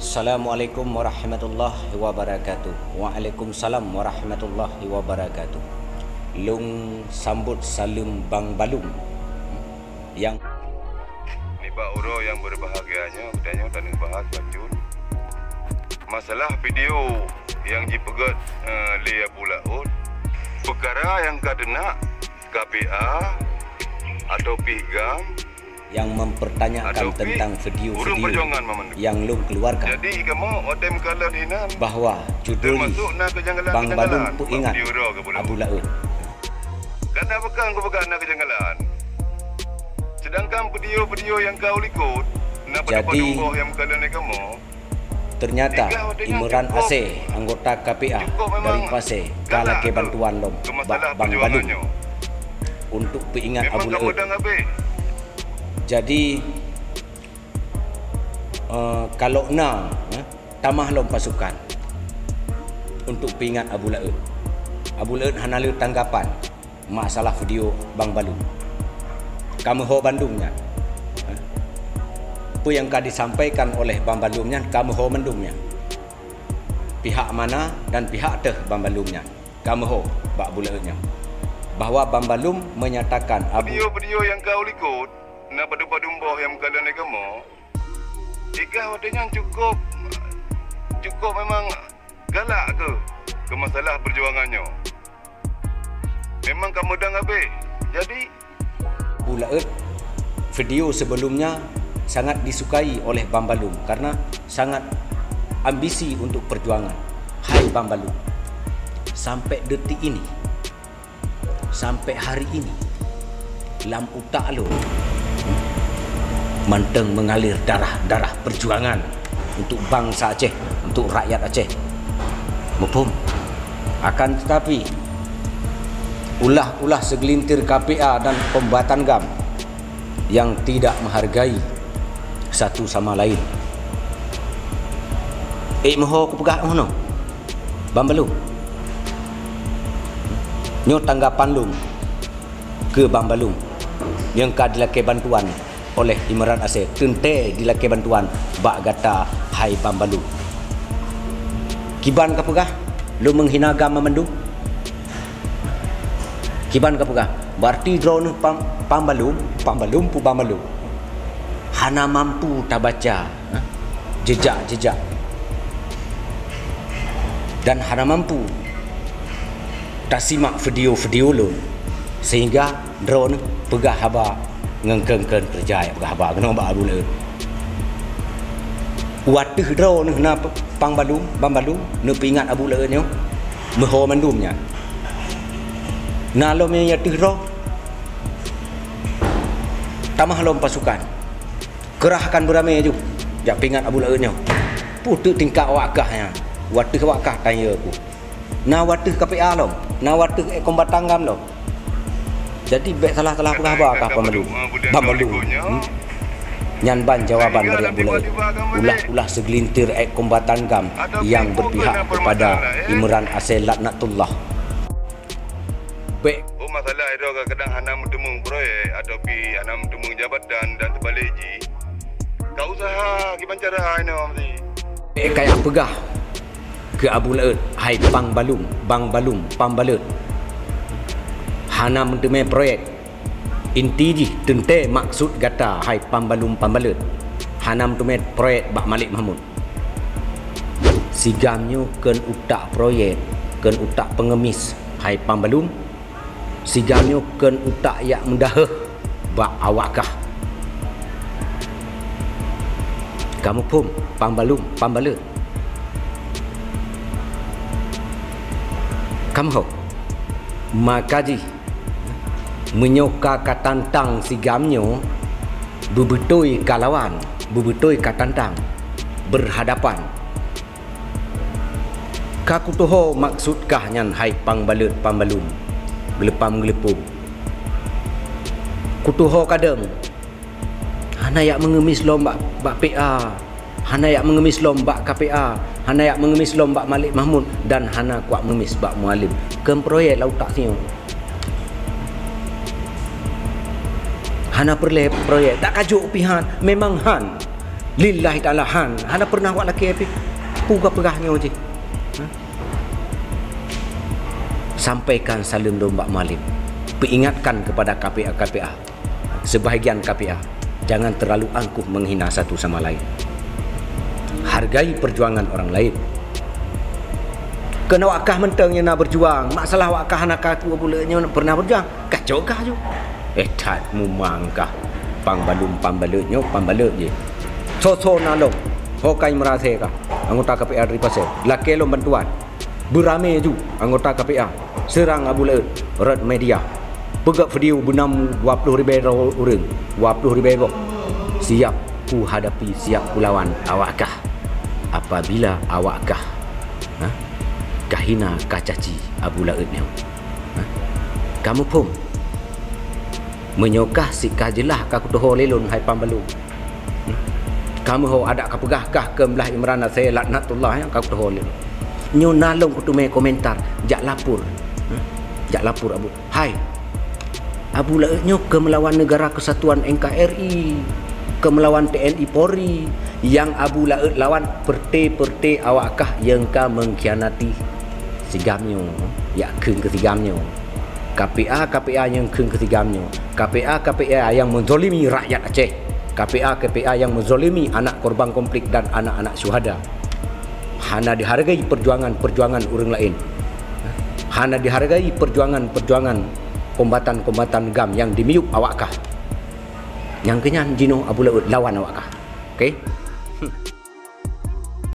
Assalamualaikum warahmatullahi wabarakatuh. Waalaikumsalam warahmatullahi wabarakatuh. Lung sambut salam Bang Balum yang ni Pak Uro yang berbahagianya katanya tak nak bahas bacun masalah video yang dipegat oleh Abu Laut, perkara yang kadena KPA atau Pigam yang mempertanyakan tentang video-video yang Lung keluarkan. Jadi kamu otem kalah dinan bahwa judul Bang Balum tu ingat Abu Laut. Kata pegang kau pegang nak kejanggalan. Sedangkan video-video yang kau likut nak pada yang kalah ni kamu. Ternyata Imran Aceh, anggota KPA dari Pasir, kalah ke bantuan Lom Bang Balum untuk peingat Abu Laut. Jadi kalau tamah Lom pasukan untuk peingat Abu Laut. Abu Laut hanalu tanggapan masalah video Bang Balum. Kamu ho Bandungnya. Apa yang kau disampaikan oleh Bang Balumnya, kamu ho mendungnya. Pihak mana dan pihak teh Bang Balumnya. Kamu ho Bak Abu Lautnya. Bahwa Bang Balum menyatakan video-video yang kau likut nak padu-padumboh yang kalian ni kamu. Jika adanya cukup memang galak ke masalah perjuangannya. Memang kamu dah habis. Jadi Abu Laut video sebelumnya sangat disukai oleh Bang Balum karena sangat ambisi untuk perjuangan. Hai Bang Balum, sampai detik ini, sampai hari ini, dalam otak lo manteng mengalir darah perjuangan untuk bangsa Aceh, untuk rakyat Aceh. Mufhum? Akan tetapi ulah segelintir KPA dan pembatan GAM yang tidak menghargai satu sama lain. Moho aku pegak ngono. Bang Balum. Nyo tanggapan Lum ke Bang Balum yang kadilake bantuan oleh Imran Aceh, tente dilake bantuan bak gata hai Bang Balum. Kiban kapugah lu menghina agama mendung? Kiban kapugah? Berarti drone Bang Balum pu Bang Balum. Hana mampu tak baca jejak-jejak. Dan hana mampu tak simak video-video lu sehingga drone pegah haba ngengkengkan perjaya pegah haba kena Abu Laut. Watih drone na Bang Balum nu pingat Abu Laut nyo meho mandumnya. Nalo me ya tiro tamah lom pasukan kerahkan beramai ju jak pingat Abu Laut nyo putu tingkah wakahnya watih wakah tanya aku na watih KPA lom na watih kombatan gam lom. Jadi baik salah-salah apa kah Bang Balum nyanban jawaban dari Abu Laut. Ulah segelintir kombatan GAM yang berpihak kepada Imran Aceh laknatullah. Baik. Masalah itu kadang hana mentemung proyek atau hana mentemung jabatan dan terbalik ji. Kau usaha gimana cara ini mesti. Kayak pegah ke Abu Laut, hai Bang Balum, Bang Balum. Hana mentemui proyek inti ji tente maksud gata hai Bang Balum. Hana mentemui proyek Bak Malik Mahmud. Sigamnya ken utak proyek, ken utak pengemis hai Bang Balum. Sigamnya ken utak yak mendaheh bak awakah. Kamu pun Bang Balum. Kamu ho makaji menyoka katantang sigamnyo bebetoi kalawan bebetoi katantang berhadapan kakutoho maksudkah nyan hai Bang Balum gelepam kutoho kadang hana yak mengemis lom bak PA, hana yak mengemis lom bak KPA, hana yak mengemis lom bak Malik Mahmud dan hana kuat mengemis bak Mualim kem proyek lau tak sini. Hana perle proyek tak kajuk pihan memang han Lillahi ta'ala hana pernah awak laki api puga perahnya je. Sampaikan salam domba malim. Peringatkan kepada KPA sebahagian KPA, jangan terlalu angkuh menghina satu sama lain. Hargai perjuangan orang lain. Kena wakah mentangnya nak berjuang, masalah wakah nak aku pulanya nak pernah berjuang, kacau kah je. Tak mumangkah pambalutnya pambalut je. So nalong hokai merasa kah anggota KPA dari pasal laki lo bantuan beramai ju anggota KPA serang Abu Laut red media pegak video benam 20,000 orang 20,000 siap ku hadapi siap ku lawan awakkah apabila awakkah kahina kacaci Abu Laut ni kamu pun menyokah si kajelah kaku toho lelun hai pambalu kamu ho ada kapegah-kah ke belah Imran saya laknatullah yang kaku toho lelun nyo nalong kutu me komentar jak lapor Abu hai Abu Laut nyo ke melawan negara kesatuan NKRI ke melawan TNI Polri yang Abu Laut lawan perte awakkah yang ka mengkhianati sigamnyo ya keung ketigamnyo KPA yang keung ketigamnyo KPA yang menzolimi rakyat Aceh KPA yang menzolimi anak korban konflik dan anak-anak syuhada hana dihargai perjuangan orang lain hana dihargai perjuangan kombatan GAM yang dimiuk awakkah yang kenyan jino Abu Laut lawan awakkah okey